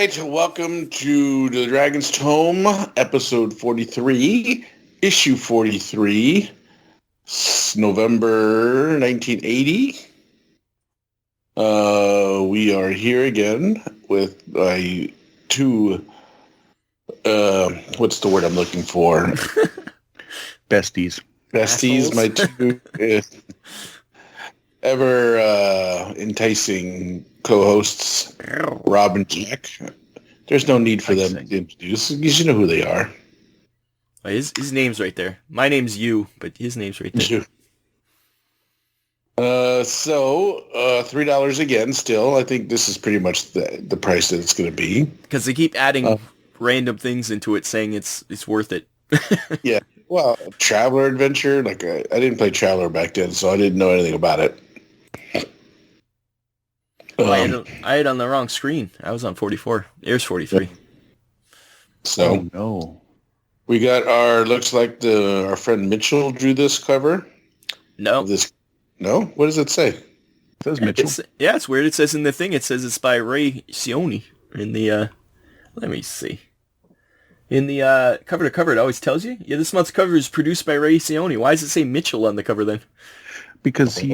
right, welcome to the Dragon's Tome, episode 43, issue 43, November 1980. We are here again with two, what's the word I'm looking for? Besties. Besties, my two ever enticing co-hosts, Rob and Jack. There's no need for them to introduce, because you know who they are. His name's right there. My name's you, but his name's right there. So $3 again still. I think this is pretty much the price that it's going to be. Because they keep adding random things into it, saying it's worth it. Yeah. Well, Traveler Adventure, like I didn't play Traveler back then, so I didn't know anything about it. I had it on the wrong screen. I was on 44. Here's 43. So no, we got looks like our friend Mitchell drew this cover. No. No? What does it say? It says Mitchell. It's weird. It says in the thing, it says it's by Ray Cioni. In the, let me see. In the cover to cover, it always tells you. Yeah, this month's cover is produced by Ray Cioni. Why does it say Mitchell on the cover then? Because he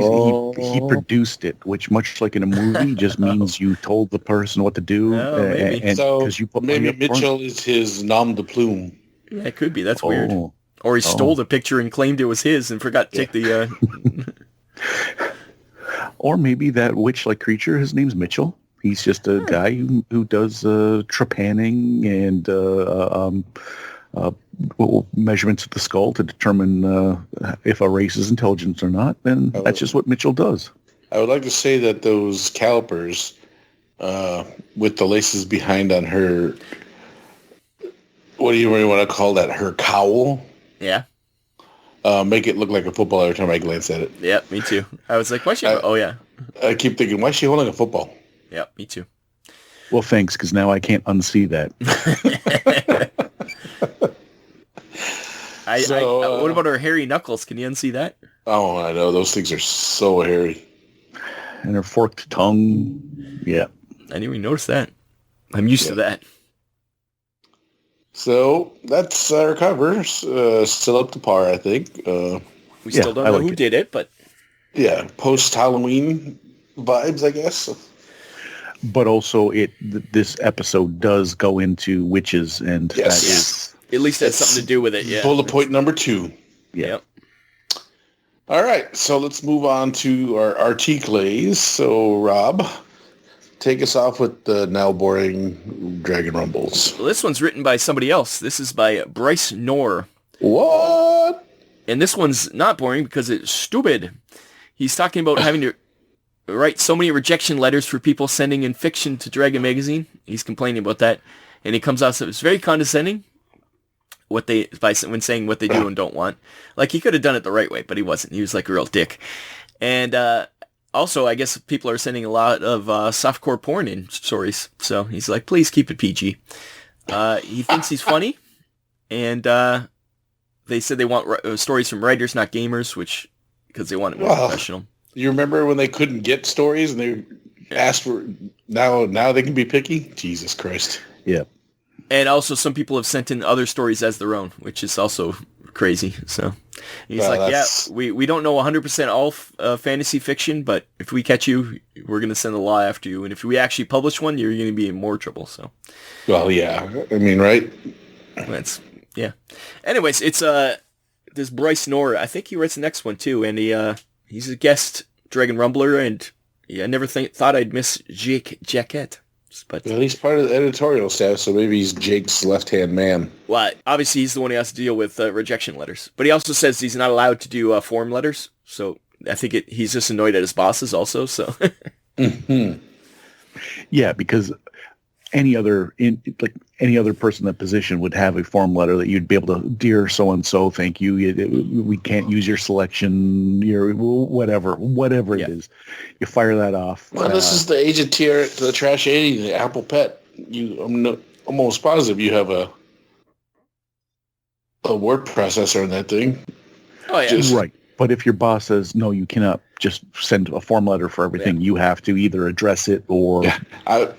produced it, which much like in a movie just means you told the person what to do. Oh, maybe. So maybe Mitchell is his nom de plume. Yeah, it could be. That's weird. Or he stole the picture and claimed it was his and forgot to take the... Or maybe that witch-like creature, his name's Mitchell. He's just a guy who does trepanning and measurements of the skull to determine if a race is intelligent or not. Then that's just what Mitchell does. I would like to say that those calipers with the laces behind on her, what do you really want to call that, her cowl? Yeah. Make it look like a football every time I glance at it. Yeah, me too. I was like, why is she... oh, yeah. I keep thinking, why is she holding a football? Yeah, me too. Well, thanks, because now I can't unsee that. What about her hairy knuckles? Can you unsee that? Oh, I know. Those things are so hairy. And her forked tongue. Yeah. I didn't even notice that. I'm used to that. So that's our cover. Still up to par, I think. We still don't know who did it, but... Yeah, post-Halloween vibes, I guess. But also, this episode does go into witches, and that is... At least that's something to do with it, yeah. Bullet point number 2. Yeah. Yep. All right, so let's move on to our articles. So, Rob, take us off with the now boring Dragon Rumbles. Well, this one's written by somebody else. This is by Bryce Knorr. What? And this one's not boring because it's stupid. He's talking about having to write so many rejection letters for people sending in fiction to Dragon Magazine. He's complaining about that. And he comes out, so it's very condescending when saying what they do and don't want. Like, he could have done it the right way, but he wasn't. He was like a real dick. And also, I guess people are sending a lot of softcore porn in stories. So he's like, please keep it PG. He thinks he's funny. And they said they want stories from writers, not gamers, because they want it more professional. You remember when they couldn't get stories and they asked for... Now they can be picky? Jesus Christ. Yeah. And also some people have sent in other stories as their own, which is also crazy. So he's we don't know 100% all fantasy fiction, but if we catch you, we're going to send the law after you. And if we actually publish one, you're going to be in more trouble. So, well, yeah, I mean, right? Yeah. Anyways, it's this Bryce Knorr. I think he writes the next one too. And he's a guest Dragon Rumbler. And I never thought I'd miss Jake Jaquette. But well, he's part of the editorial staff, so maybe he's Jake's left-hand man. Well, obviously he's the one who has to deal with rejection letters. But he also says he's not allowed to do form letters. So I think he's just annoyed at his bosses also. So mm-hmm. Yeah, because any other person in that position would have a form letter that you'd be able to, dear so-and-so, thank you. We can't use your selection, your whatever it is. You fire that off. Well, this is the agent tier, the Trash 80, the Apple Pet. I'm almost positive you have a word processor in that thing. Oh, yeah. Right. But if your boss says, no, you cannot just send a form letter for everything, you have to either address it or... Yeah.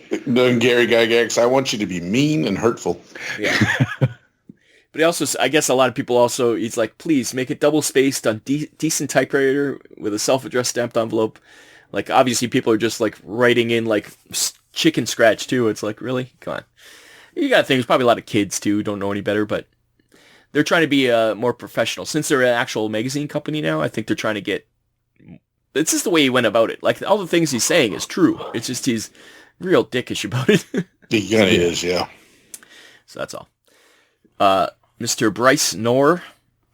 Gary Gygax, I want you to be mean and hurtful. Yeah. But he also, I guess a lot of people also, he's like, please make it double-spaced on decent typewriter with a self-addressed stamped envelope. Like, obviously people are just, like, writing in, like, chicken scratch, too. It's like, really? Come on. You got things, probably a lot of kids, too, don't know any better, but they're trying to be more professional. Since they're an actual magazine company now, I think they're trying to get... It's just the way he went about it. Like, all the things he's saying is true. It's just he's real dickish about it. He kind of is, yeah. So that's all. Mr. Bryce Knorr,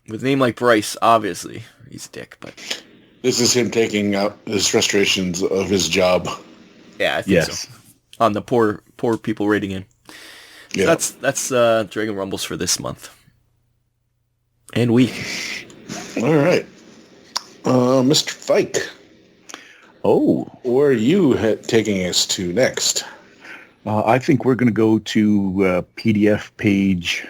with a name like Bryce, obviously, he's a dick, but... This is him taking out his frustrations of his job. Yeah, I think so. On the poor people rating in. Yeah. So that's Dragon Rumbles for this month. And week. All right. Mr. Fike. Oh. Where are you taking us to next? I think we're going to go to PDF page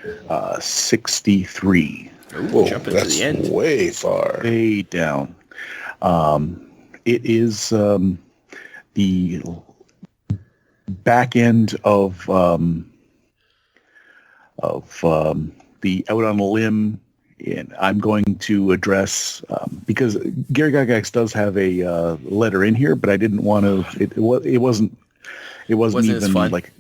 63. Ooh, jump into the end. Way far. Way down. It is the back end of the Out on a Limb, and I'm going to address because Gary Gygax does have a letter in here, but I didn't want to. It wasn't even like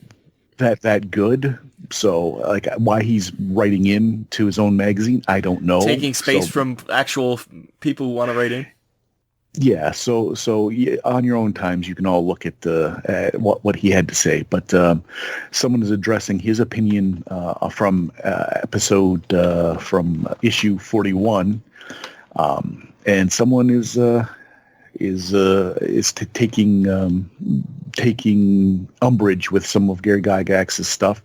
that good. So like why he's writing in to his own magazine, I don't know. Taking space from actual people who want to write in. Yeah, so on your own times, you can all look at what he had to say. But someone is addressing his opinion from episode from issue 41, and someone is taking umbrage with some of Gary Gygax's stuff,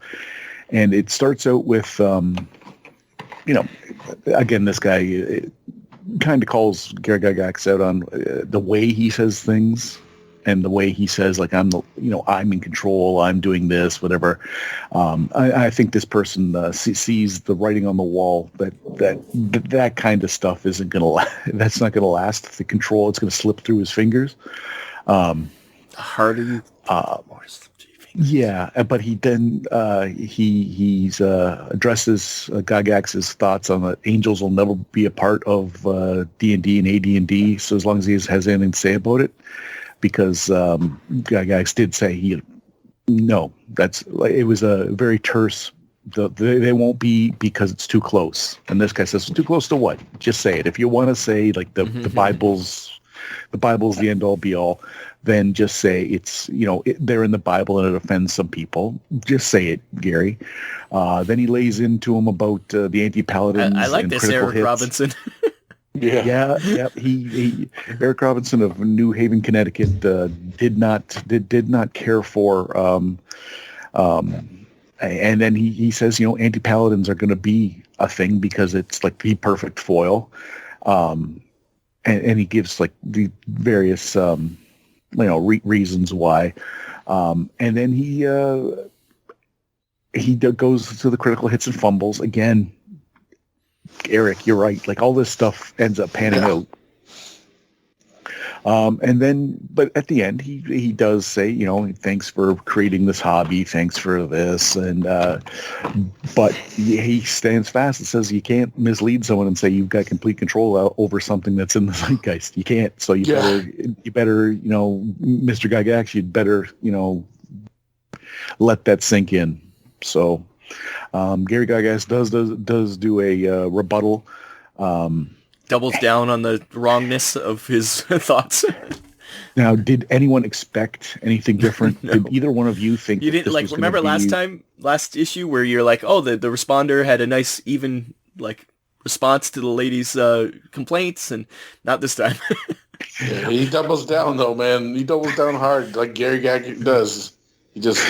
and it starts out with again, this guy. Kind of calls Gary Gygax out on the way he says things and the way he says, like, I'm in control, I'm doing this, whatever. I think this person sees the writing on the wall that kind of stuff isn't going to that's not going to last. The control, it's going to slip through his fingers. The harder you yeah, but he then he's addresses Gygax's thoughts on that angels will never be a part of D&D and AD&D. So as long as he has anything to say about it, because Gygax did say it was a very terse. They won't be because it's too close. And this guy says, too close to what? Just say it. If you want to say like the Bible's the end all be all, then just say it's, they're in the Bible and it offends some people. Just say it, Gary. Then he lays into him about the anti-paladins. I like and this critical Eric hits. Robinson. Yeah. He Eric Robinson of New Haven, Connecticut, did not care for, and then he says, anti-paladins are going to be a thing because it's like the perfect foil. And he gives like the various, reasons why. And then he goes to the critical hits and fumbles again. Eric, you're right. Like all this stuff ends up panning out. And then, but at the end, he does say, thanks for creating this hobby. Thanks for this. And, but he stands fast and says you can't mislead someone and say you've got complete control over something that's in the zeitgeist. You can't. So you better, Mr. Gygax, you'd better, let that sink in. So, Gary Gygax does do a rebuttal. Doubles down on the wrongness of his thoughts. Now, did anyone expect anything different? No. Did either one of you think you didn't like? Remember last issue where you're like, oh, the responder had a nice even like response to the lady's complaints, and not this time. Yeah, he doubles down though, man. He doubles down hard, like Gary Gygax does. He just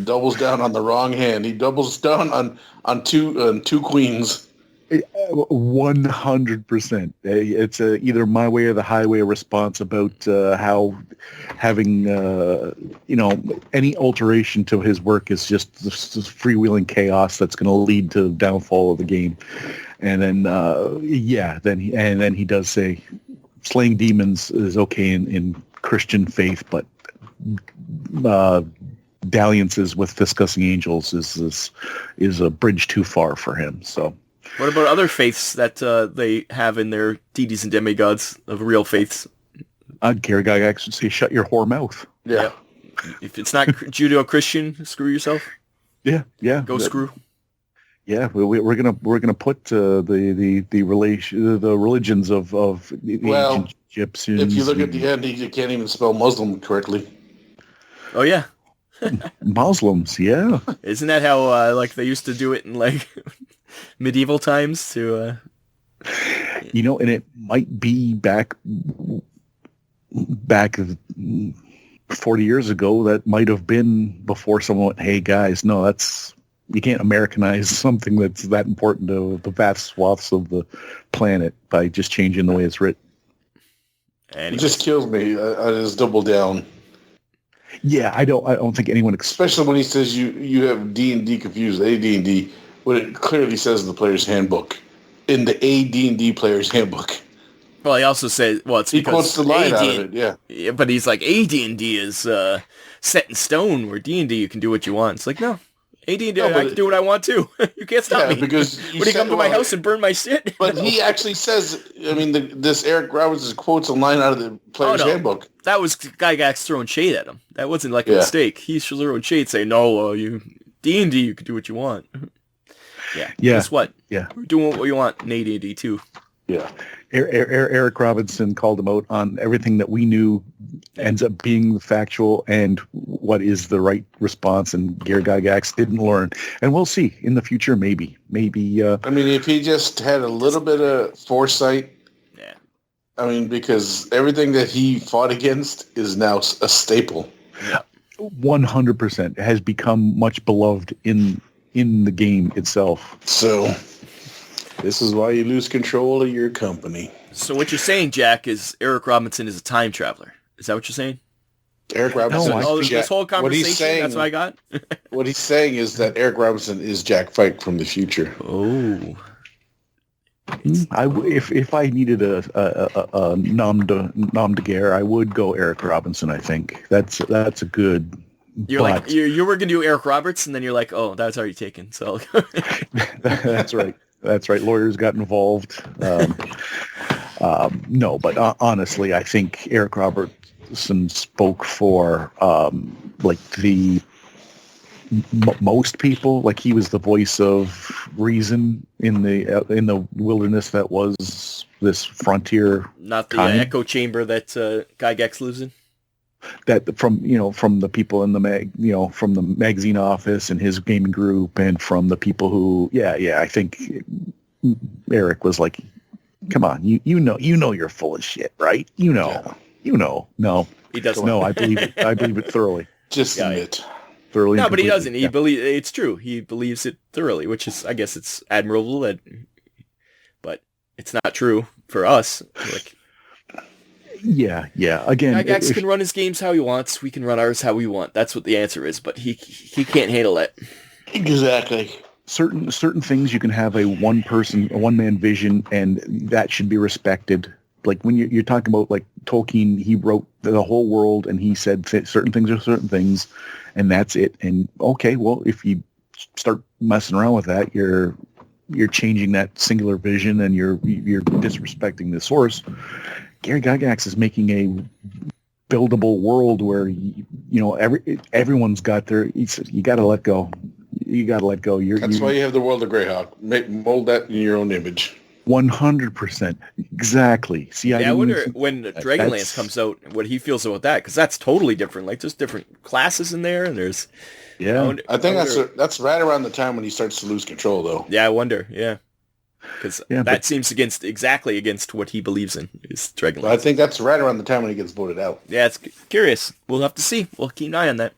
doubles down on the wrong hand. He doubles down on two queens. 100%. It's either my way or the highway response about how having any alteration to his work is just freewheeling chaos that's going to lead to the downfall of the game. And then then he does say slaying demons is okay in Christian faith, but dalliances with fist-cussing angels is a bridge too far for him. So, what about other faiths that they have in their deities and demigods of real faiths? Gary Gygax would say, "Shut your whore mouth." Yeah. If it's not Judeo-Christian, screw yourself. Yeah. Go screw. Yeah, we're gonna put the religions of the ancient Egyptians. If you look at the end, you can't even spell Muslim correctly. Oh yeah, Muslims. Yeah, isn't that how like they used to do it in like medieval times? To and it might be back 40 years ago. That might have been before someone went, "Hey guys, no, you can't Americanize something that's that important to the vast swaths of the planet by just changing the way it's written." Anyways. It just kills me. I just double down. Yeah, I don't think anyone especially when he says you have D&D confused. AD&D, what it clearly says in the player's handbook, in the AD&D player's handbook. Well, he also says, it's he because quotes the line out of it. Yeah, but he's like AD&D is set in stone, where D&D you can do what you want. It's like no. AD&D, I can do what I want too. You can't stop me. Because would he come to my house and burn my shit? But he actually says, this Eric Roberts quotes a line out of the player's handbook. That was Gygax throwing shade at him. That wasn't like a mistake. He's throwing shade, saying, "No, you D&D, you can do what you want." Yeah. Guess what? Yeah. We're doing what we want in AD&D too. Yeah. Eric Robinson called him out on everything that we knew ends up being factual and what is the right response, and Gary Gygax didn't learn. And we'll see in the future, maybe. if he just had a little bit of foresight, because everything that he fought against is now a staple. Yeah. 100% has become much beloved in the game itself. So this is why you lose control of your company. So what you're saying, Jack, is Eric Robinson is a time traveler. Is that what you're saying? Eric Robinson. This whole conversation, that's what I got? What he's saying is that Eric Robinson is Jack Fike from the future. Oh. If I needed a nom de guerre, I would go Eric Robinson. I think that's a good. You were gonna do Eric Roberts, and then you're like, oh, that's already taken. So that's right. That's right. Lawyers got involved. No, but honestly, I think Eric Robertson spoke for most people. Like he was the voice of reason in the wilderness that was this frontier. Not the echo chamber that Gygax lives in. That from the people in the from the magazine office and his gaming group, and from the people who I think Eric was like, come on, you know you're full of shit, right? No, he doesn't. No, I believe it thoroughly. Just admit. Thoroughly. No, but he doesn't. He believes it's true. He believes it thoroughly, which is, I guess, it's admirable. But it's not true for us. Like, yeah. Again, Gygax can run his games how he wants. We can run ours how we want. That's what the answer is. But he can't handle it. Exactly. Certain things you can have a one man vision, and that should be respected. Like when you're talking about like Tolkien, he wrote the whole world, and he said certain things are certain things, and that's it. And okay, well, if you start messing around with that, you're changing that singular vision, and you're disrespecting the source. Gary Gygax is making a buildable world where everyone's got their. You got to let go. You got to let go. That's why you have the world of Greyhawk. Mold that in your own image. 100%. Exactly. See, I wonder when Dragonlance comes out, what he feels about that, because that's totally different. Like, there's different classes in there, and there's... Yeah. I think that's right around the time when he starts to lose control, though. Yeah, I wonder. Yeah. Because that seems exactly against what he believes in, is Dragonlance. I think that's right around the time when he gets voted out. Yeah, it's curious. We'll have to see. We'll keep an eye on that.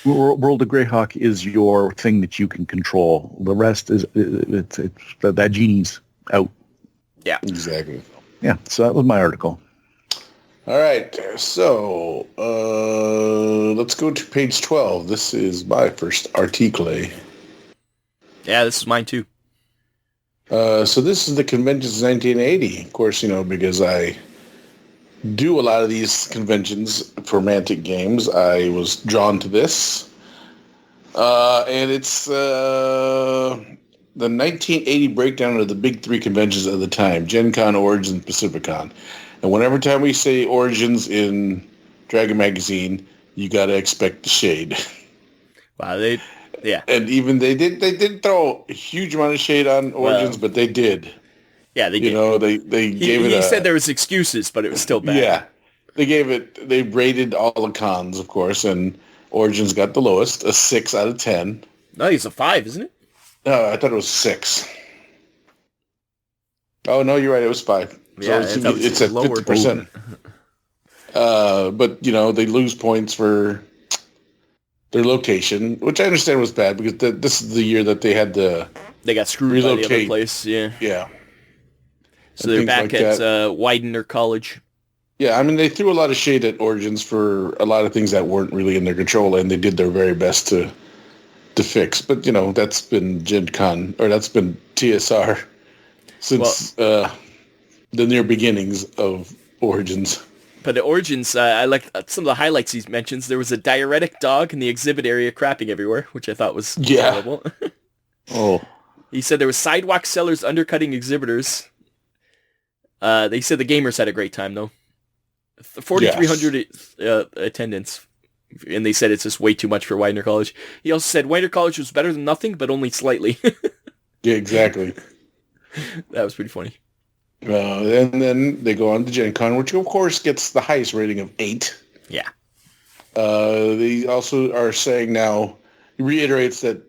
World of Greyhawk is your thing that you can control. The rest is that genie's out. Yeah, exactly. Yeah, so that was my article. All right, so let's go to page 12. This is my first article. Yeah, this is mine too. So this is the conventions 1980. Of course, because I do a lot of these conventions for Mantic games, I was drawn to this. And it's the 1980 breakdown of the big three conventions of the time: Gen Con, Origins, Pacificon. And whenever time we say Origins in Dragon Magazine, you got to expect the shade. Wow, yeah. And even they did throw a huge amount of shade on Origins, but they did. Yeah, they did. They gave it. He said there was excuses, but it was still bad. Yeah, they rated all the cons, of course, and Origins got the lowest, a 6 out of 10. No, it's a 5, isn't it? No, I thought it was 6. Oh no, you're right. It was 5. Yeah, so it's at 50%. But they lose points for their location, which I understand was bad because this is the year that they had to got screwed relocate. by the other place. Yeah. Yeah. So they're back like at Widener College. Yeah, I mean, they threw a lot of shade at Origins for a lot of things that weren't really in their control, and they did their very best to fix. But, that's been Gen Con, or that's been TSR since the near beginnings of Origins. But the Origins, I like some of the highlights he mentions. There was a diuretic dog in the exhibit area crapping everywhere, which I thought was horrible. Oh. He said there was sidewalk sellers undercutting exhibitors. They said the gamers had a great time, though. 4,300 attendance. And they said it's just way too much for Widener College. He also said Widener College was better than nothing, but only slightly. Yeah, exactly. That was pretty funny. And then they go on to Gen Con, which of course gets the highest rating of 8. Yeah. They also are saying now, he reiterates that,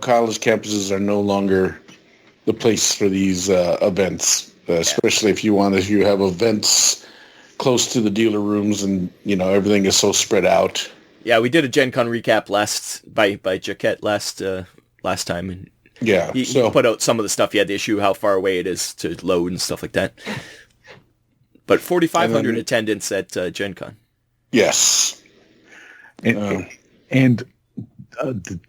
college campuses are no longer the place for these events, especially if you have events close to the dealer rooms and, everything is so spread out. Yeah, we did a Gen Con recap by Jaquette last time, and yeah, he put out some of the stuff. He had the issue how far away it is to load and stuff like that. But 4,500 attendance at Gen Con. Yes. And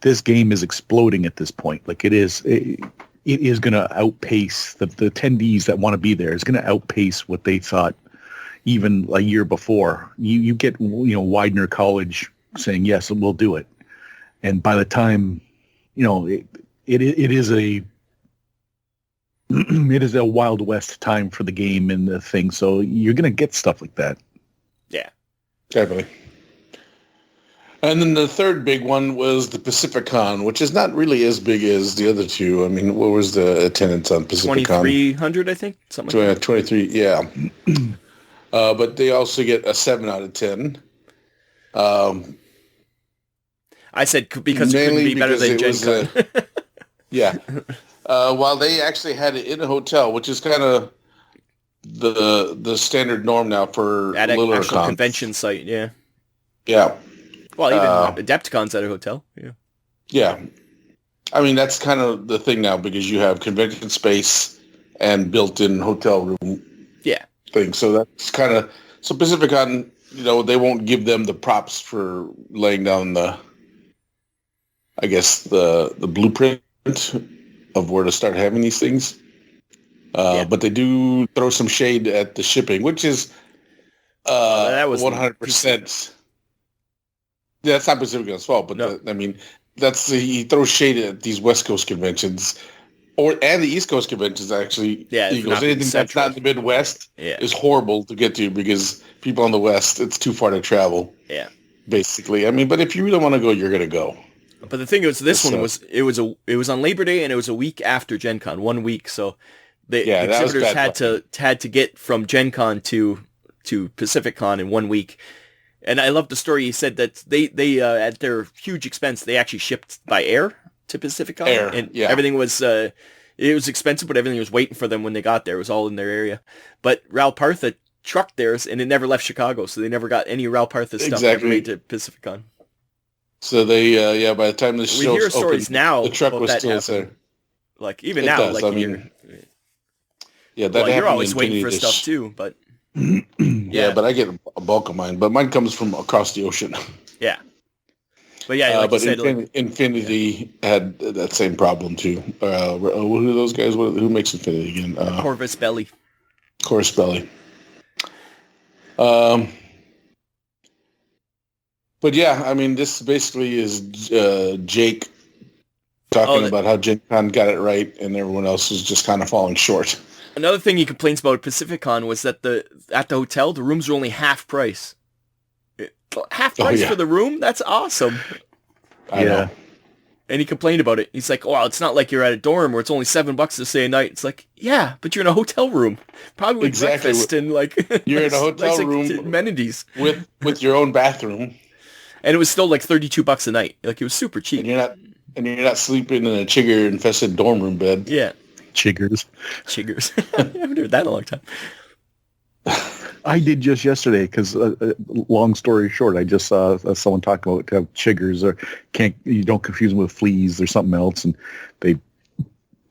this game is exploding at this point. Like it is going to outpace the attendees that want to be there. Is going to outpace what they thought even a year before. You get Widener College saying yes, we'll do it, and by the time it is a it is a Wild West time for the game and the thing. So you're going to get stuff like that. Yeah, definitely. And then the third big one was the Pacificon, which is not really as big as the other two. I mean, what was the attendance on Pacificon? 2,300, I think. Something like that. 23, yeah. But they also get a 7 out of 10. I said because it couldn't be better than Gen Con. Yeah. While they actually had it in a hotel, which is kind of the standard norm now for at littler actual cons. convention site, yeah. Yeah. Well, even Adepticon's at a hotel, yeah. Yeah. I mean, that's kind of the thing now because you have convention space and built-in hotel room thing. So that's kind of... So Pacificon, they won't give them the props for laying down the blueprint of where to start having these things. But they do throw some shade at the shipping, which is that was 100%. That's not Pacificon's fault, but he throws shade at these West Coast conventions, and the East Coast conventions actually. Yeah, he goes, anything that's not in the Midwest is horrible to get to because people on the West, it's too far to travel. Yeah, basically. I mean, but if you really want to go, you're going to go. But the thing is, this one was on Labor Day and it was a week after Gen Con, 1 week. So the exhibitors had to get from Gen Con to Pacificon in 1 week. And I love the story. He said that they at their huge expense, they actually shipped by air to Pacificon. Everything was it was expensive, but everything was waiting for them when they got there. It was all in their area. But Ral Partha trucked theirs, and it never left Chicago, so they never got any Ral Partha stuff ever made to Pacificon. So they, by the time the show we hear stories now, the truck was still happening. there. Like even now, does. like I mean, you're always waiting for stuff too, but yeah, but I get a bulk of mine. But mine comes from across the ocean. Yeah. But yeah, like you But said, Infinity had that same problem too. Who are those guys? Who makes Infinity again? Corvus Belli. Corvus Belli. But yeah, I mean, this basically is Jake talking about how Gen Con got it right, and everyone else is just kind of falling short. Another thing he complains about at Pacificon was that at the hotel, the rooms were only half price. Half price for the room? That's awesome. I know. And he complained about it. He's like, "Oh, it's not like you're at a dorm where it's only $7 to stay a night." It's like, yeah, but you're in a hotel room, probably with breakfast and like you're in a hotel room, amenities with your own bathroom, and it was still like $32 a night. Like it was super cheap. And you're not sleeping in a chigger infested dorm room bed. Yeah, chiggers. I haven't heard that in a long time. I did just yesterday because, long story short, I just saw someone talk about chiggers or you don't confuse them with fleas or something else, and they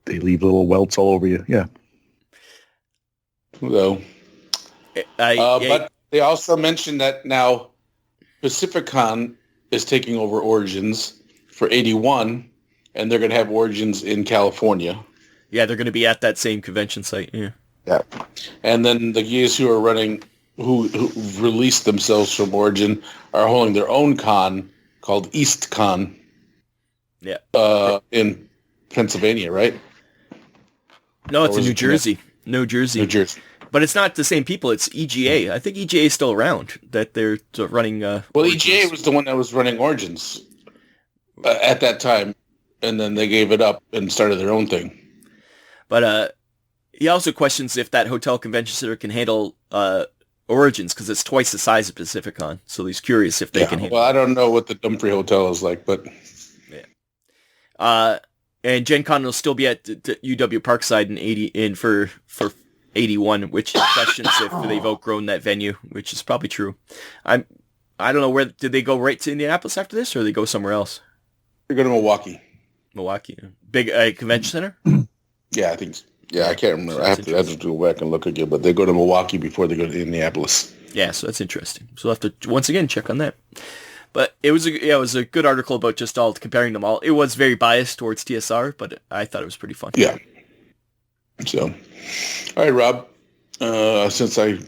leave little welts all over you. Yeah. So, but they also mentioned that now Pacificon is taking over Origins for 81, and they're going to have Origins in California. Yeah, they're going to be at that same convention site. Yeah. Yeah, and then the guys who released themselves from Origin are holding their own con called East Con. Yeah, in Pennsylvania, right? No, it's in New Jersey. New Jersey. But it's not the same people. It's EGA. I think EGA is still around. That they're running. Origins. EGA was the one that was running Origins at that time, and then they gave it up and started their own thing. But he also questions if that hotel convention center can handle Origins because it's twice the size of Pacificon. So he's curious if they can handle. Well, I don't know what the Dumfries Hotel is like, but yeah. And Gen Con will still be at UW Parkside for 81, which questions if they've outgrown that venue, which is probably true. I don't know where did they go right to Indianapolis after this, or they go somewhere else? They go to Milwaukee. Big convention center. Yeah, I think so. Yeah, I can't remember. I have to go back and look again, but they go to Milwaukee before they go to Indianapolis. Yeah, so that's interesting. So we'll have to once again check on that. But it was a good article about just all comparing them all. It was very biased towards TSR, but I thought it was pretty fun. Yeah. So, all right, Rob. Since I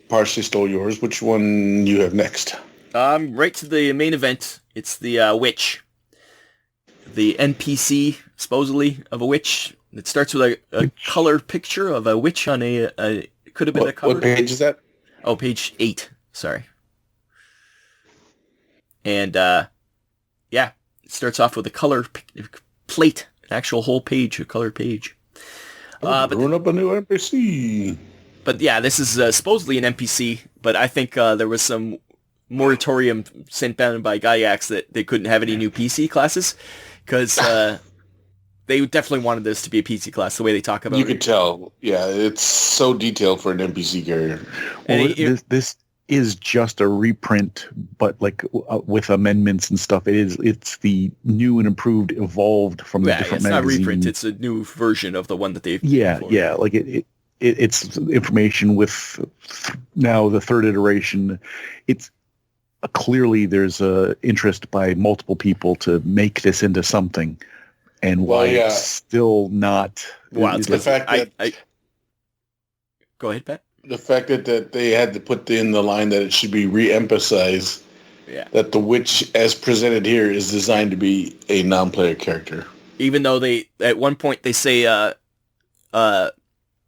partially stole yours, which one you have next? Right to the main event. It's the witch, the NPC supposedly of a witch. It starts with a color picture of a witch on it could have been a cover. What page is that? Oh, page 8. Sorry. And, it starts off with a color plate, an actual whole page, a color page. Growing up a new NPC. But yeah, this is supposedly an NPC, but I think there was some moratorium sent down by Gaiax that they couldn't have any new PC classes, because they definitely wanted this to be a PC class, the way they talk about it. You could tell. Yeah, it's so detailed for an NPC character. Well, this is just a reprint, but like with amendments and stuff. It's the new and improved, evolved from the different magazines. It's not reprint. It's a new version of the one that they've. Yeah, like it's information with now the third iteration. It's clearly there's a interest by multiple people to make this into something. And why it's still not... Wow, the fact that... Go ahead, Pat. The fact that they had to put in the line that it should be re-emphasized that the witch, as presented here, is designed to be a non-player character. Even though they, at one point, they say, I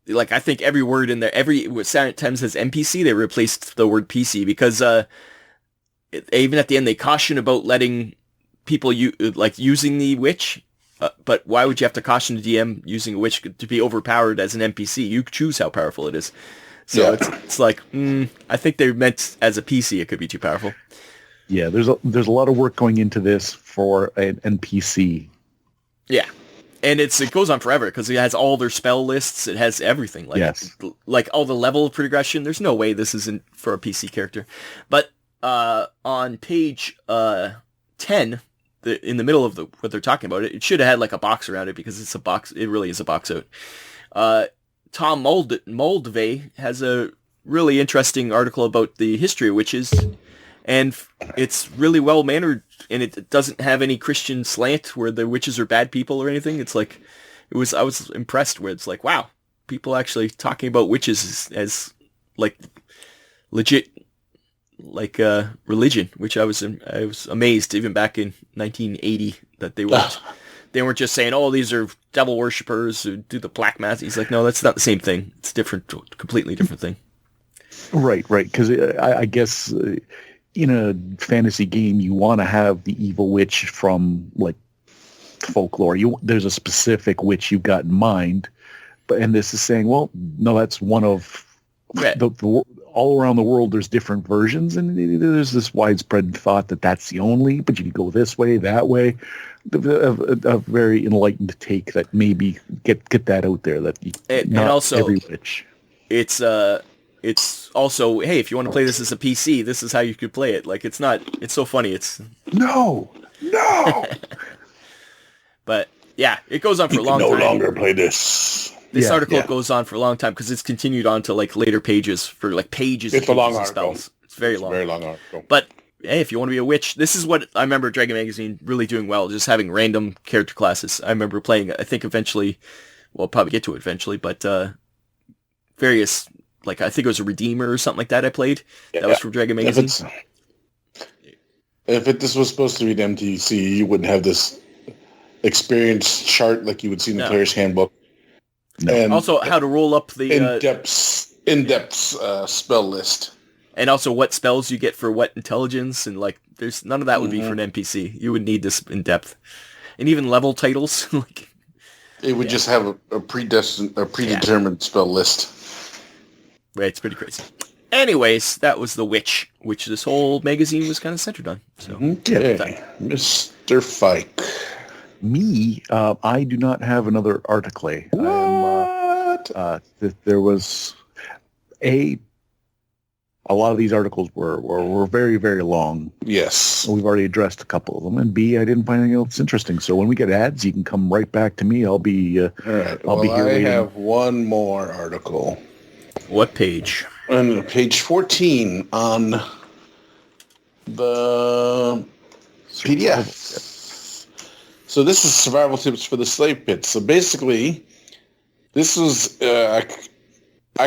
think every word in there, every time says NPC, they replaced the word PC, because even at the end, they caution about letting people using the witch. But why would you have to caution the DM using a witch to be overpowered as an NPC? You choose how powerful it is. So it's like, I think they meant as a PC it could be too powerful. Yeah, there's a lot of work going into this for an NPC. Yeah, and it goes on forever because it has all their spell lists. It has everything. Like all the level of progression. There's no way this isn't for a PC character. But on page 10. In the middle of what they're talking about, it should have had like a box around it because it's a box. It really is a box out. Tom Moldve has a really interesting article about the history of witches, And it's really well mannered, and it doesn't have any Christian slant where the witches are bad people or anything. It's like, I was impressed where it's like, wow, people actually talking about witches as like legit, like religion, which I was amazed even back in 1980 that they weren't just saying, oh, these are devil worshippers who do the black mass. He's like, no, that's not the same thing. It's different, completely different thing. Right. Because I guess in a fantasy game, you want to have the evil witch from like folklore. There's a specific witch you've got in mind, and this is saying, well, no, that's one of the all around the world. There's different versions, and there's this widespread thought that that's the only. But you can go this way, that way. A very enlightened take that maybe get that out there that and also every witch. It's also, hey, if you want to play this as a PC, this is how you could play it. Like, it's so funny. It's no. But yeah, it goes on for a long time. No longer play this. This article goes on for a long time because it's continued on to like later pages for like pages. It's a long article. Spells. It's very long. Very long article. But hey, if you want to be a witch, this is what I remember Dragon Magazine really doing well, just having random character classes. I remember playing, I think eventually, we'll probably get to it eventually, but various, like I think it was a Redeemer or something like that I played. That was from Dragon Magazine. If this was supposed to be an MTC, you wouldn't have this experience chart like you would see in the player's handbook. No. And also, how to roll up the in-depth spell list. And also what spells you get for what intelligence, and like there's none of that would be for an NPC. You would need this in depth. And even level titles. Like it would just have a predetermined spell list. Right, it's pretty crazy. Anyways, that was The Witch, which this whole magazine was kind of centered on. So, okay. Mr. Fike. Me, I do not have another article. What? There was a lot of these articles were very, very long. Yes. We've already addressed a couple of them. And B, I didn't find anything else interesting. So when we get ads, you can come right back to me. I'll be all right. I'll be here. I have one more article. What page? On page 14 on the PDF. So this is survival tips for the slave pit. So basically, this was, I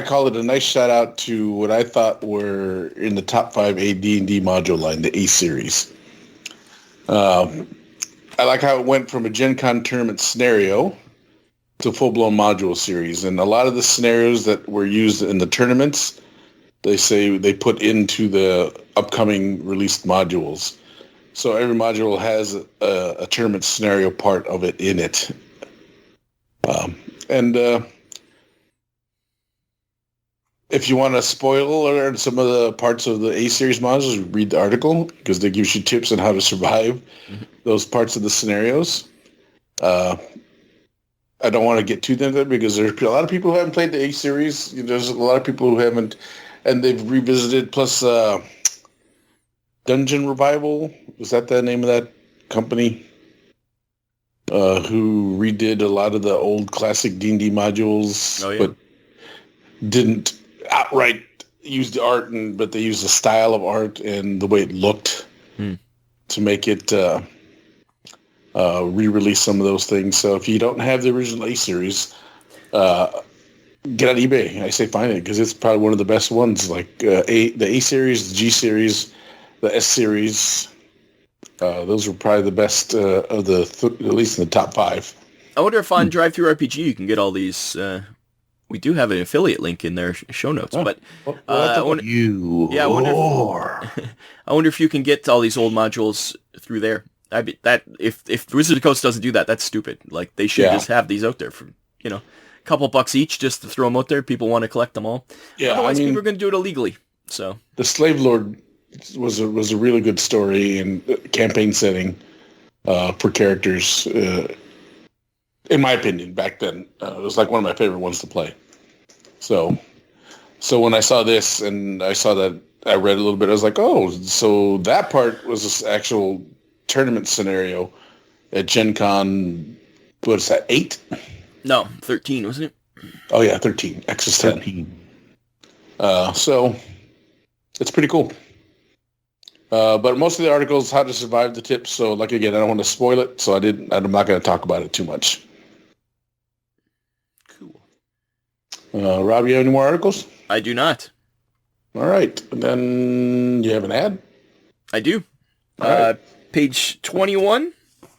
call it a nice shout out to what I thought were in the top 5 AD&D module line, the A series. I like how it went from a Gen Con tournament scenario to a full-blown module series. And a lot of the scenarios that were used in the tournaments, they say they put into the upcoming released modules. So every module has a tournament scenario part of it in it. If you want to spoil or some of the parts of the A-Series modules, read the article because they give you tips on how to survive those parts of the scenarios. I don't want to get too into it because there's a lot of people who haven't played the A-Series. There's a lot of people who haven't, and they've revisited, plus Dungeon Revival, was that the name of that company? Who redid a lot of the old classic D&D modules, but didn't outright use the art, but they used the style of art and the way it looked to make it re-release some of those things. So if you don't have the original A-Series, get on eBay. I say find it because it's probably one of the best ones, like the A-Series, the G-Series, the S-Series. Those were probably the best of the, at least in the top 5. I wonder if on Drive-Thru RPG you can get all these. We do have an affiliate link in their show notes, but I wonder if you can get all these old modules through there. If Wizard of the Coast doesn't do that, that's stupid. Like they should just have these out there for a couple bucks each just to throw them out there. People want to collect them all. Yeah, otherwise people are going to do it illegally. So the Slave Lord was a really good story and campaign setting for characters. In my opinion, back then, it was like one of my favorite ones to play. So when I saw this and I saw that, I read a little bit. I was like, oh, so that part was this actual tournament scenario at Gen Con. What's that? 8? No, 13, wasn't it? Oh yeah, 13. X is 10. 13. So it's pretty cool. But most of the articles, how to survive the tips. So, like again, I don't want to spoil it, so I'm not going to talk about it too much. Cool. Rob, you have any more articles? I do not. All right. And then you have an ad? I do. All right. Page 21.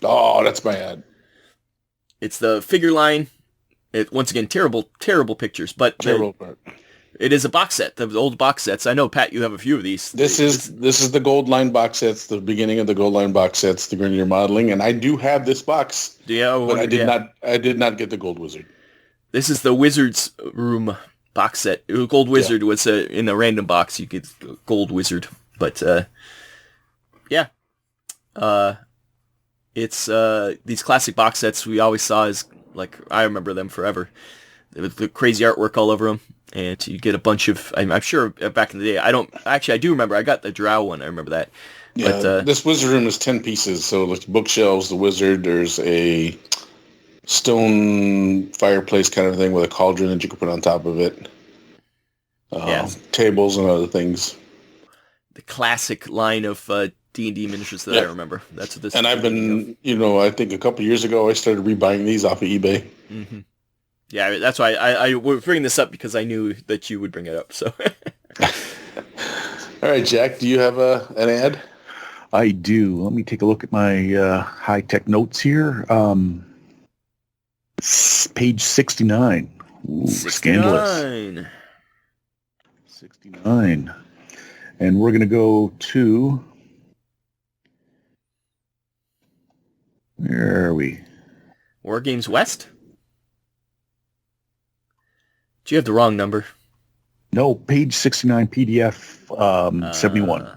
Oh, that's my ad. It's the figure line. Once again, terrible pictures, but Terrible part. It is a box set. The old box sets. I know, Pat, you have a few of these. This is the Gold Line box sets, the beginning of the Gold Line box sets, the Grenier modeling, and I do have this box. Yeah, but I did not get the Gold Wizard. This is the Wizard's Room box set. Gold Wizard was in a random box. You get Gold Wizard, but it's these classic box sets we always saw as like I remember them forever. With the crazy artwork all over them. And you get a bunch of, I'm sure back in the day, I do remember, I got the Drow one, I remember that. Yeah, but, this Wizard Room is 10 pieces, so like bookshelves, the Wizard, there's a stone fireplace kind of thing with a cauldron that you can put on top of it. Tables and other things. The classic line of D&D miniatures that I remember. That's what this and I've been, I think a couple years ago, I started rebuying these off of eBay. Mm-hmm. Yeah, that's why I was bringing this up because I knew that you would bring it up. So, all right, Jack, do you have an ad? I do. Let me take a look at my high-tech notes here. Page 69. Ooh, 69. Scandalous. 69. And we're going to go to... Where are we? War Games West? Do you have the wrong number? No, page 69 PDF 71.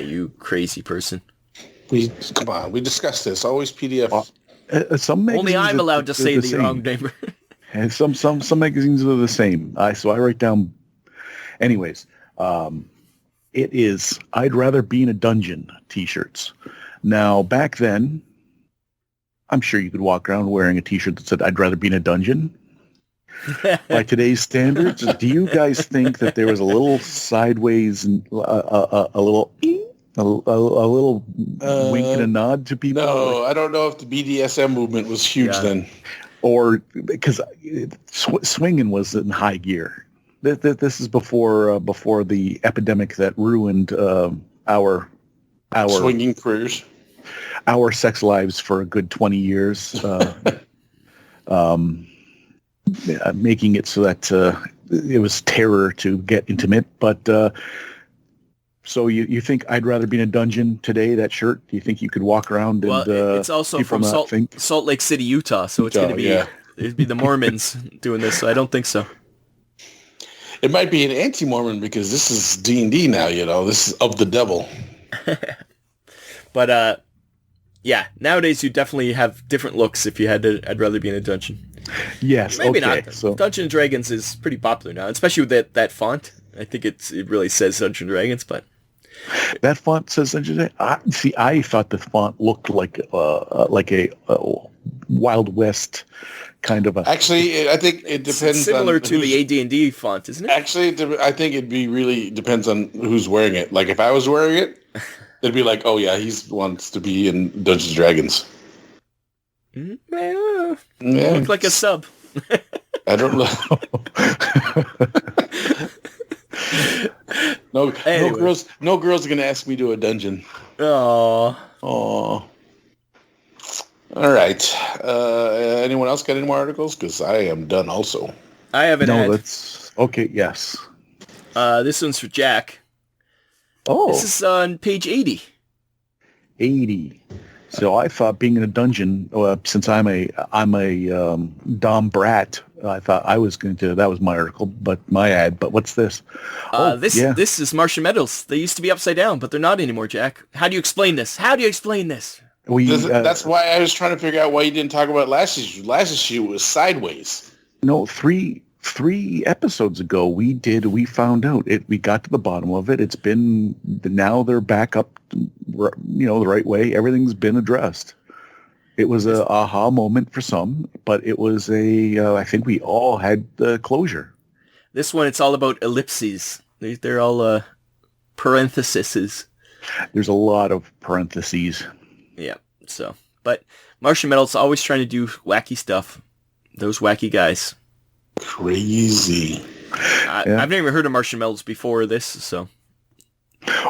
You crazy person. Come on, we discussed this. Always PDF. Some only I'm allowed to say the wrong number. And some magazines are the same. So I write down. Anyways, it is I'd Rather Be in a Dungeon t-shirts. Now, back then, I'm sure you could walk around wearing a t-shirt that said I'd rather be in a dungeon. By today's standards, do you guys think that there was a little sideways, a little wink and a nod to people? No, I don't know if the BDSM movement was huge then, or because swinging was in high gear. This is before the epidemic that ruined our swinging careers, our sex lives for a good 20 years. Making it so that it was terror to get intimate. But so you think I'd rather be in a dungeon today, that shirt? Do you think you could walk around and it's also from Salt Lake City, Utah, so it's going to be it'd be the Mormons doing this, so I don't think so. It might be an anti-Mormon because this is D&D now, this is of the devil. But nowadays you definitely have different looks if you had to I'd rather be in a dungeon. Yes, maybe not. So Dungeons & Dragons is pretty popular now, especially with that font. I think it really says Dungeons & Dragons, but that font says Dungeons & Dragons. I thought the font looked like a Wild West kind of a. Actually, I think it depends. It's similar to the AD&D font, isn't it? Actually, I think it'd be really depends on who's wearing it. Like if I was wearing it, it'd be like, oh yeah, he wants to be in Dungeons & Dragons. Look like a sub. I don't know. No girls are gonna ask me to a dungeon. Oh. All right. Anyone else got any more articles? Because I am done. Also, I have an ad. That's okay. Yes. This one's for Jack. Oh. This is on page 80. 80. So I thought being in a dungeon, since I'm a Dom brat, I thought I was going to. That was my article, but my ad. But what's this? This is Martian metals. They used to be upside down, but they're not anymore. Jack, how do you explain this? That's why I was trying to figure out why you didn't talk about last issue. Last issue was sideways. No, three episodes ago we found out it. We got to the bottom of it. It's been now they're back up, the right way. Everything's been addressed. It was a aha moment for some, but it was I think we all had closure. This one, it's all about ellipses. They're all parentheses. There's a lot of parentheses. Yeah. So, but Martian Metal's always trying to do wacky stuff. Those wacky guys. Crazy. I've never heard of Martian Metals before this, so.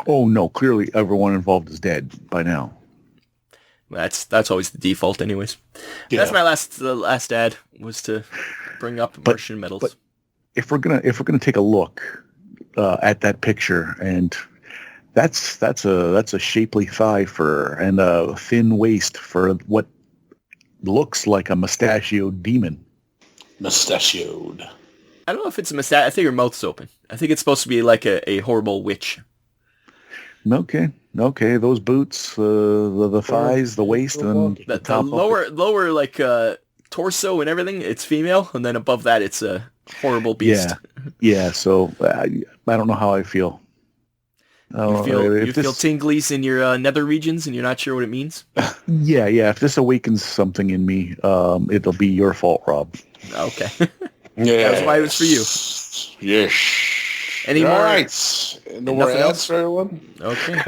Oh no! Clearly, everyone involved is dead by now. That's always the default, anyways. Yeah. That's my last ad was to bring up Martian Metals. But if we're gonna take a look at that picture, and that's a shapely thigh for and a thin waist for what looks like a mustachioed demon. Mustachioed. I don't know if it's a mustache. I think her mouth's open. I think it's supposed to be like a horrible witch. Okay. Those boots, the thighs, the waist, and The top lower like torso and everything, it's female, and then above that, it's a horrible beast. Yeah. So I don't know how I feel. You feel tinglies in your nether regions, and you're not sure what it means. Yeah. If this awakens something in me, it'll be your fault, Rob. Okay. Yeah. That's why it was for you. Yes. Any All more? right. No more Nothing ads else? for everyone? Okay.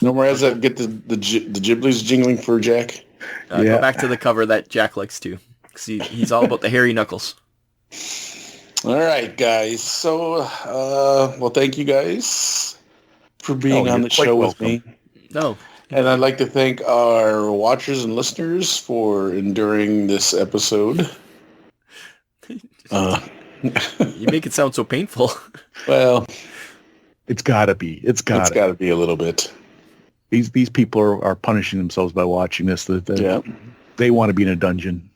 No more ads that get the Ghiblies jingling for Jack? Go back to the cover that Jack likes to. 'Cause he's all about the hairy knuckles. All right, guys. So, well, thank you guys for being on the show with me. No. And I'd like to thank our watchers and listeners for enduring this episode. You make it sound so painful. Well, It's gotta be. It's gotta be a little bit. These people are punishing themselves by watching this. They want to be in a dungeon.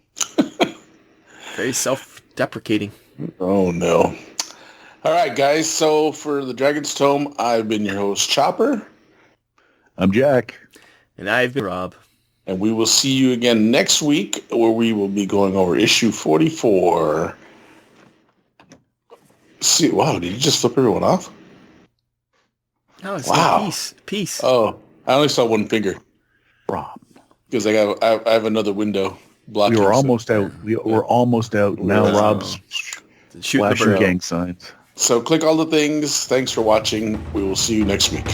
Very self-deprecating. Oh, no. All right, guys. So for the Dragon's Tome, I've been your host, Chopper. I'm Jack. And I've been Rob. And we will see you again next week, where we will be going over issue 44. See, wow, did you just flip everyone off? No, it's Wow. Peace. Oh, I only saw one finger. Rob. Because I have another window blocking. We were almost out. We're almost out. Now Wow. Rob's Shoot the flashing bird. gang signs. So click all the things. Thanks for watching. We will see you next week.